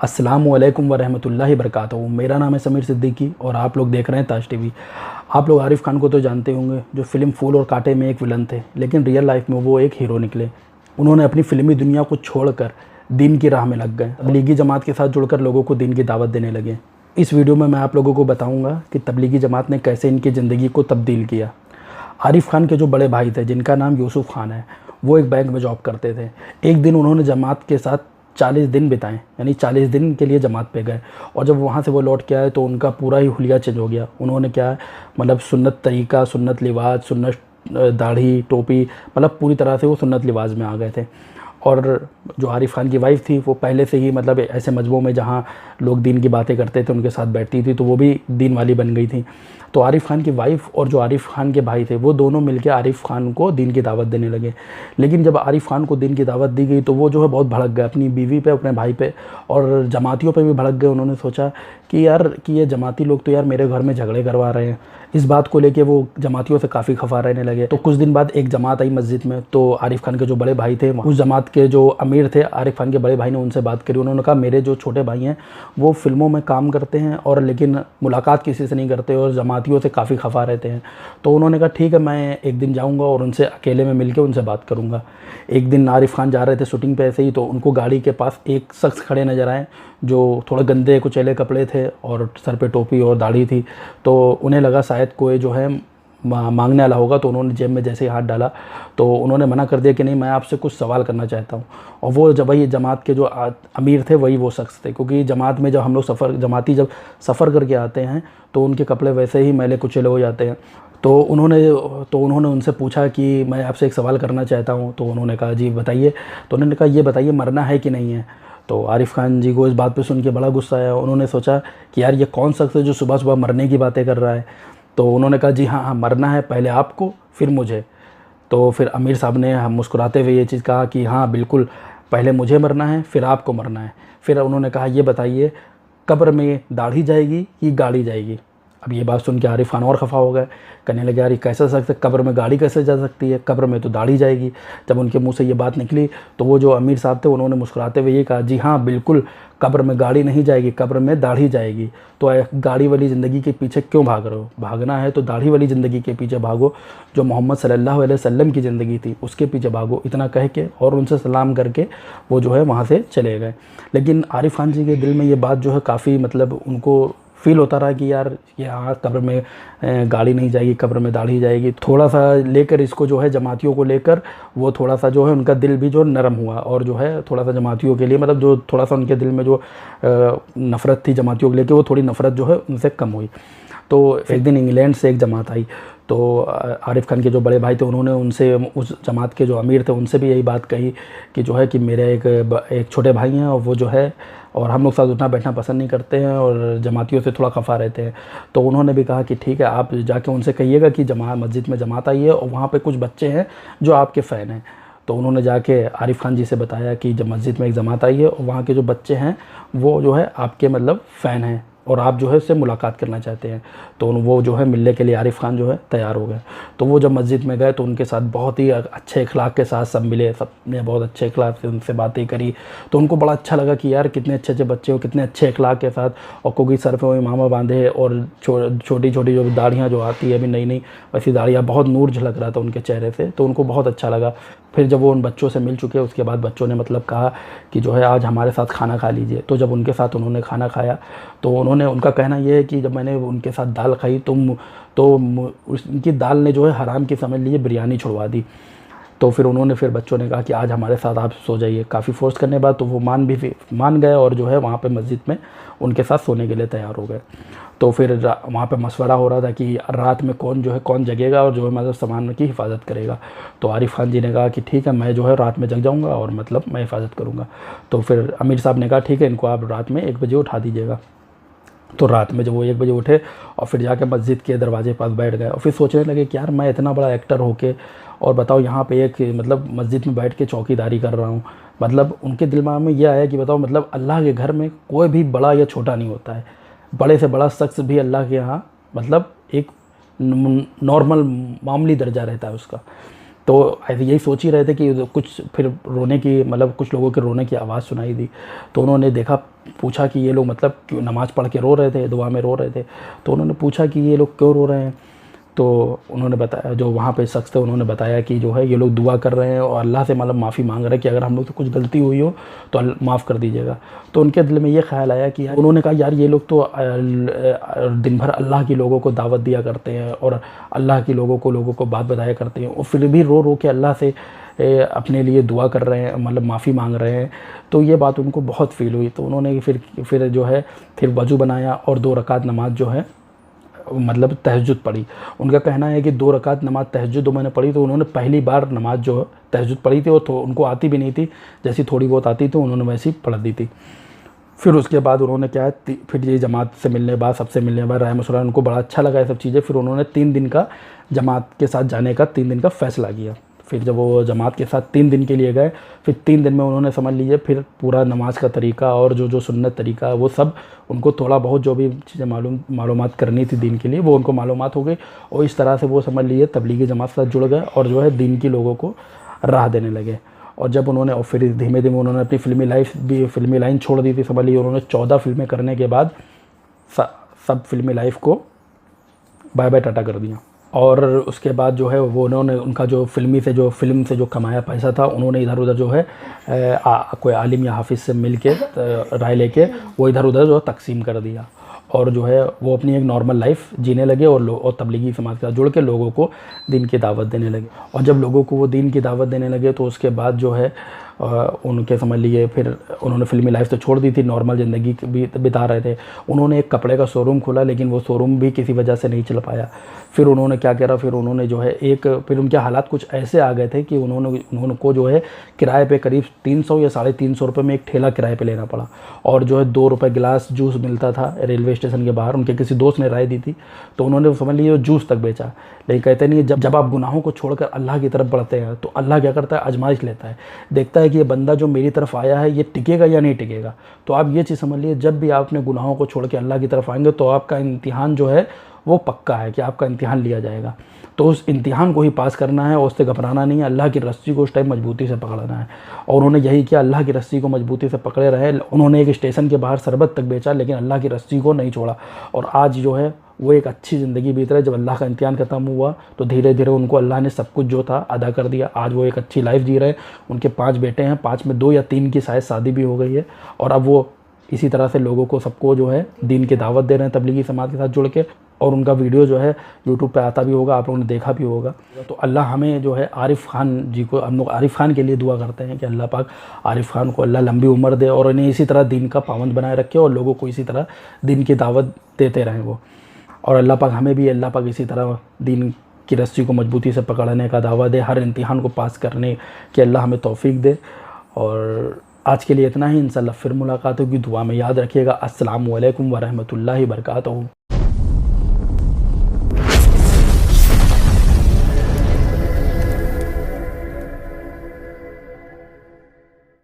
अस्सलामु अलैकुम वरहमतुल्लाहि वबरकातुहू। मेरा नाम है समीर सिद्दीकी और आप लोग देख रहे हैं ताज टीवी। आप लोग आरिफ खान को तो जानते होंगे, जो फ़िल्म फूल और कांटे में एक विलन थे, लेकिन रियल लाइफ में वो एक हीरो निकले। उन्होंने अपनी फ़िल्मी दुनिया को छोड़कर दीन की राह में लग गए। तबलीगी जमात के साथ जुड़कर लोगों को दीन की दावत देने लगे। इस वीडियो में मैं आप लोगों को बताऊँगा कि तबलीगी जमात ने कैसे इनकी ज़िंदगी को तब्दील किया। आरिफ खान के जो बड़े भाई थे, जिनका नाम यूसुफ खान है, वो एक बैंक में जॉब करते थे। एक दिन उन्होंने जमात के साथ 40 दिन बिताए, यानी 40 दिन के लिए जमात पे गए, और जब वहाँ से वो लौट के आए तो उनका पूरा ही हुलिया चेंज हो गया। उन्होंने क्या मतलब सुन्नत तरीका, सुन्नत लिबास, सुन्नत दाढ़ी, टोपी, मतलब पूरी तरह से वो सुन्नत लिबास में आ गए थे। और जो आरिफ खान की वाइफ़ थी, वो पहले से ही मतलब ऐसे मजमों में जहाँ लोग दीन की बातें करते थे उनके साथ बैठती थी, तो वो भी दीन वाली बन गई थी। तो आरिफ खान की वाइफ़ और जो आरिफ खान के भाई थे, वो दोनों मिलकर आरिफ खान को दीन की दावत देने लगे। लेकिन जब आरिफ खान को दीन की दावत दी गई तो वो जो है बहुत भड़क गए अपनी बीवी पे, अपने भाई पे, और जमातियों पे भी भड़क गए। उन्होंने सोचा कि यार कि ये जमाती लोग तो यार मेरे घर में झगड़े करवा रहे हैं। इस बात को लेके वो जमातियों से काफ़ी खफा रहने लगे। तो कुछ दिन बाद एक जमात आई मस्जिद में, तो आरिफ खान के जो बड़े भाई थे, उस जमात के जो अमीर थे, आरिफ खान के बड़े भाई ने उनसे बात करी। उन्होंने कहा मेरे जो छोटे भाई हैं वो फ़िल्मों में काम करते हैं और लेकिन मुलाकात किसी से नहीं करते और जमातियों से काफ़ी खफा रहते हैं। तो उन्होंने कहा ठीक है, मैं एक दिन जाऊँगा और उनसे अकेले में मिलकर उनसे बात करूँगा। एक दिन आरिफ खान जा रहे थे शूटिंग पे ऐसे ही, तो उनको गाड़ी के पास एक शख्स खड़े नज़र आए जो थोड़े गंदे कुचैले कपड़े थे और सर पे टोपी और दाढ़ी थी। तो उन्हें लगा शायद कोई जो है मांगने वाला होगा, तो उन्होंने जेब में जैसे ही हाथ डाला तो उन्होंने मना कर दिया कि नहीं, मैं आपसे कुछ सवाल करना चाहता हूँ। और वो जब वही जमात के जो अमीर थे वही वो शख्स थे, क्योंकि जमात में जब हम लोग जमाती जब सफ़र करके आते हैं तो उनके कपड़े वैसे ही मैले कुचले हो जाते हैं। तो उन्होंने उनसे पूछा कि मैं आपसे एक सवाल करना चाहता हूँ। तो उन्होंने कहा जी बताइए। तो उन्होंने कहा ये बताइए मरना है कि नहीं है। तो आरिफ खान जी को इस बात पे सुन के बड़ा गुस्सा आया। उन्होंने सोचा कि यार ये कौन शख्स है जो सुबह सुबह मरने की बातें कर रहा है। तो उन्होंने कहा जी हाँ मरना है, पहले आपको फिर मुझे। तो फिर अमीर साहब ने मुस्कुराते हुए ये चीज़ कहा कि हाँ बिल्कुल, पहले मुझे मरना है फिर आपको मरना है। फिर उन्होंने कहा ये बताइए कब्र में दाढ़ी जाएगी कि गाड़ी जाएगी। अब ये बात सुन के आरिफ खान और खफा हो गए, कहने लगे यार ये कैसे सकते, कब्र में गाड़ी कैसे जा सकती है, कब्र में तो दाढ़ी जाएगी। जब उनके मुंह से ये बात निकली तो वो जो अमीर साहब थे उन्होंने मुस्कुराते हुए ये कहा जी हाँ बिल्कुल, कब्र में गाड़ी नहीं जाएगी, कब्र में दाढ़ी जाएगी। तो गाड़ी वाली ज़िंदगी के पीछे क्यों भाग रहे हो? भागना है तो दाढ़ी वाली ज़िंदगी के पीछे भागो, जो मोहम्मद सल्लल्लाहु अलैहि वसल्लम की ज़िंदगी थी उसके पीछे भागो। इतना कह के और उनसे सलाम करके वो जो है वहाँ से चले गए। लेकिन आरिफ खान जी के दिल में ये बात जो है काफ़ी मतलब उनको फील होता रहा कि यार यहाँ कब्र में गाड़ी नहीं जाएगी, कब्र में दाढ़ी जाएगी। थोड़ा सा लेकर इसको जो है जमातियों को लेकर वो थोड़ा सा जो है उनका दिल भी जो नरम हुआ, और जो है थोड़ा सा जमातियों के लिए मतलब जो थोड़ा सा उनके दिल में जो नफ़रत थी जमातियों को लेकर, वो थोड़ी नफ़रत जो है उनसे कम हुई। तो एक दिन इंग्लैंड से एक जमात आई। तो आरिफ खान के जो बड़े भाई थे उन्होंने उनसे, उस जमात के जो अमीर थे उनसे भी यही बात कही कि जो है कि मेरे एक छोटे भाई हैं और वो जो है और हम लोग साथ उठना बैठना पसंद नहीं करते हैं और जमातियों से थोड़ा खफा रहते हैं। तो उन्होंने भी कहा कि ठीक है, आप जाके उनसे कहिएगा कि मस्जिद में जमात आई है और वहाँ पे कुछ बच्चे हैं जो आपके फ़ैन हैं। तो उन्होंने जाके आरिफ खान जी से बताया कि जब मस्जिद में एक जमात आई है और वहाँ के जो बच्चे हैं वो जो है आपके मतलब फ़ैन हैं और आप जो है उससे मुलाकात करना चाहते हैं। तो वो जो है मिलने के लिए आरिफ खान जो है तैयार हो गए। तो वो जब मस्जिद में गए तो उनके साथ बहुत ही अच्छे अखलाक के साथ सब मिले, सब ने बहुत अच्छे अखलाक से उनसे बातें करी। तो उनको बड़ा अच्छा लगा कि यार कितने अच्छे अच्छे बच्चे हो, कितने अच्छे अखलाक के साथ, और कोई सर पे वो इमामा बांधे और छोटी छोटी जो दाढ़ियाँ जो आती है अभी नई नई, वैसी दाढ़ियाँ, बहुत नूर झलक रहा था उनके चेहरे से। तो उनको बहुत अच्छा लगा। फिर जब वो उन बच्चों से मिल चुके उसके बाद बच्चों ने मतलब कहा कि जो है आज हमारे साथ खाना खा लीजिए। तो जब उनके साथ उन्होंने खाना खाया तो उनका कहना ये है कि जब मैंने उनके साथ दाल खाई तो उनकी दाल ने जो है हराम की समझ लीजिए बिरयानी छुड़वा दी। तो फिर बच्चों ने कहा कि आज हमारे साथ आप सो जाइए। काफ़ी फोर्स करने के बाद तो वो मान गए और जो है वहाँ पे मस्जिद में उनके साथ सोने के लिए तैयार हो गए। तो फिर वहाँ पे मशवरा हो रहा था कि रात में कौन जगेगा और जो है मतलब सामान की हिफाजत करेगा। तो आरिफ खान जी ने कहा कि ठीक है, मैं जो है रात में जग जाऊँगा और मतलब मैं हिफाजत करूँगा। तो फिर अमीर साहब ने कहा ठीक है, इनको आप रात में 1 बजे उठा दीजिएगा। तो रात में जब वो 1 बजे उठे और फिर जाके मस्जिद के दरवाजे पास बैठ गए और फिर सोचने लगे कि यार मैं इतना बड़ा एक्टर होके और बताओ यहाँ पे एक मतलब मस्जिद में बैठ के चौकीदारी कर रहा हूँ। मतलब उनके दिमाग में ये आया कि बताओ मतलब अल्लाह के घर में कोई भी बड़ा या छोटा नहीं होता है, बड़े से बड़ा शख्स भी अल्लाह के यहाँ मतलब एक नॉर्मल मामूली दर्जा रहता है उसका। तो ऐसे यही सोच ही रहे थे कि कुछ फिर रोने की मतलब कुछ लोगों के रोने की आवाज़ सुनाई दी। तो उन्होंने देखा, पूछा कि ये लोग मतलब क्यों नमाज़ पढ़ के रो रहे थे, दुआ में रो रहे थे। तो उन्होंने पूछा कि ये लोग क्यों रो रहे हैं। तो उन्होंने बताया, जो वहाँ पे शख्स थे उन्होंने बताया कि जो है ये लोग दुआ कर रहे हैं और अल्लाह से मतलब माफ़ी मांग रहे हैं कि अगर हम लोग से कुछ गलती हुई हो तो माफ़ कर दीजिएगा। तो उनके दिल में ये ख्याल आया कि यार, उन्होंने कहा यार ये लोग तो दिन भर अल्लाह की लोगों को दावत दिया करते हैं और अल्लाह की लोगों को बात बताया करते हैं, और फिर भी रो रो के अल्लाह से अपने लिए दुआ कर रहे हैं, मतलब माफ़ी मांग रहे हैं। तो ये बात उनको बहुत फ़ील हुई। तो उन्होंने फिर जो है फिर वज़ू बनाया और 2 रकात नमाज़ जो है मतलब तहज्जुद पढ़ी। उनका कहना है कि 2 रकात नमाज़ तहज्जुद मैंने पढ़ी, तो उन्होंने पहली बार नमाज़ जो तहज्जुद पढ़ी थी, और तो उनको आती भी नहीं थी, जैसी थोड़ी बहुत आती थी उन्होंने वैसी पढ़ दी थी। फिर उसके बाद उन्होंने क्या है, फिर ये जमात से मिलने के बाद, सबसे मिलने के बाद रहमतुल्लाह उनको बड़ा अच्छा लगा ये सब चीज़ें। फिर उन्होंने 3 दिन का जमात के साथ जाने का 3 दिन का फ़ैसला किया। फिर जब वो जमात के साथ 3 दिन के लिए गए, फिर 3 दिन में उन्होंने समझ लीजिए फिर पूरा नमाज का तरीका और जो सुन्नत तरीका है वो सब उनको थोड़ा बहुत जो भी चीज़ें मालूमात करनी थी दीन के लिए वो उनको मालूमात हो गई, और इस तरह से वो समझ लीजिए तबलीगी जमात के साथ जुड़ गए और जो है दीन की लोगों को राह देने लगे। और जब उन्होंने, और फिर धीमे धीमे उन्होंने अपनी फिल्मी लाइन छोड़ दी थी। समझ लीजिए उन्होंने 14 फिल्में करने के बाद सब फिल्मी लाइफ को बाय बाय टाटा कर दिया। और उसके बाद जो है वो उन्होंने उनका जो फिल्म से जो कमाया पैसा था, उन्होंने इधर उधर जो है कोई आलिम या हाफिज़ से मिल के राय लेके वो इधर उधर जो तकसीम कर दिया, और जो है वो अपनी एक नॉर्मल लाइफ जीने लगे और तबलीगी समाज के साथ जुड़ के लोगों को दीन की दावत देने लगे। और जब लोगों को वो दीन की दावत देने लगे तो उसके बाद जो है उनके समझ लिए फिर उन्होंने फिल्मी लाइफ तो छोड़ दी थी, नॉर्मल ज़िंदगी बिता रहे थे। उन्होंने एक कपड़े का शोरूम खोला, लेकिन वो शोरूम भी किसी वजह से नहीं चल पाया। फिर उन्होंने क्या करा, फिर उन्होंने जो है फिर उनके हालात कुछ ऐसे आ गए थे कि उनको जो है किराए पे करीब 300 या 350 रुपये में एक ठेला किराए पे लेना पड़ा। और जो है 2 रुपये गिलास जूस मिलता था रेलवे स्टेशन के बाहर, उनके किसी दोस्त ने राय दी थी, तो उन्होंने समझ लीजिए जूस तक बेचा। लेकिन कहते नहीं, जब आप गुनाहों को छोड़कर अल्लाह की तरफ बढ़ते हैं तो अल्लाह क्या करता है, आजमाइश लेता है, देखता है कि ये बंदा जो मेरी तरफ आया है ये टिकेगा या नहीं टिकेगा। तो आप ये चीज़ समझ लीजिए, जब भी आप अपने गुनाहों को छोड़ के अल्लाह की तरफ आएंगे तो आपका इम्तिहान जो है वो पक्का है कि आपका इम्तिहान लिया जाएगा। तो उस इम्तिहान को ही पास करना है और उससे घबराना नहीं है, अल्लाह की रस्सी को उस टाइम मजबूती से पकड़ना है। और उन्होंने यही किया, अल्लाह की रस्सी को मजबूती से पकड़े रहे। उन्होंने एक स्टेशन के बाहर शरबत तक बेचा, लेकिन अल्लाह की रस्सी को नहीं छोड़ा। और आज जो है वो एक अच्छी ज़िंदगी बीत रहा है। जब अल्लाह का इम्तिहान ख़त्म हुआ तो धीरे धीरे उनको अल्लाह ने सब कुछ जो था अदा कर दिया। आज वो एक अच्छी लाइफ जी रहे हैं। उनके 5 बेटे हैं, 5 में 2 या 3 की शायद शादी भी हो गई है। और अब वो इसी तरह से लोगों को सबको जो है दीन की दावत दे रहे हैं तबलीगी समाज के साथ जुड़ के। और उनका वीडियो जो है यूट्यूब पे आता भी होगा, आप लोगों ने देखा भी होगा। तो अल्लाह हमें जो है आरिफ खान जी को, हम लोग आरिफ खान के लिए दुआ करते हैं कि अल्लाह पाक आरिफ खान को अल्लाह लंबी उम्र दे और इन्हें इसी तरह दीन का पाबंद बनाए रखे और लोगों को इसी तरह दीन की दावत देते रहें वो। और अल्लाह पाक हमें भी अल्लाह पाक इसी तरह दीन की रस्सी को मजबूती से पकड़ने का दावा दे, हर इम्तिहान को पास करने की अल्लाह हमें तौफीक दे। और आज के लिए इतना ही, इंशाअल्लाह फिर मुलाकात होगी। दुआ में याद रखिएगा। अस्सलामु अलैकुम व रहमतुल्लाहि व बरकातहू।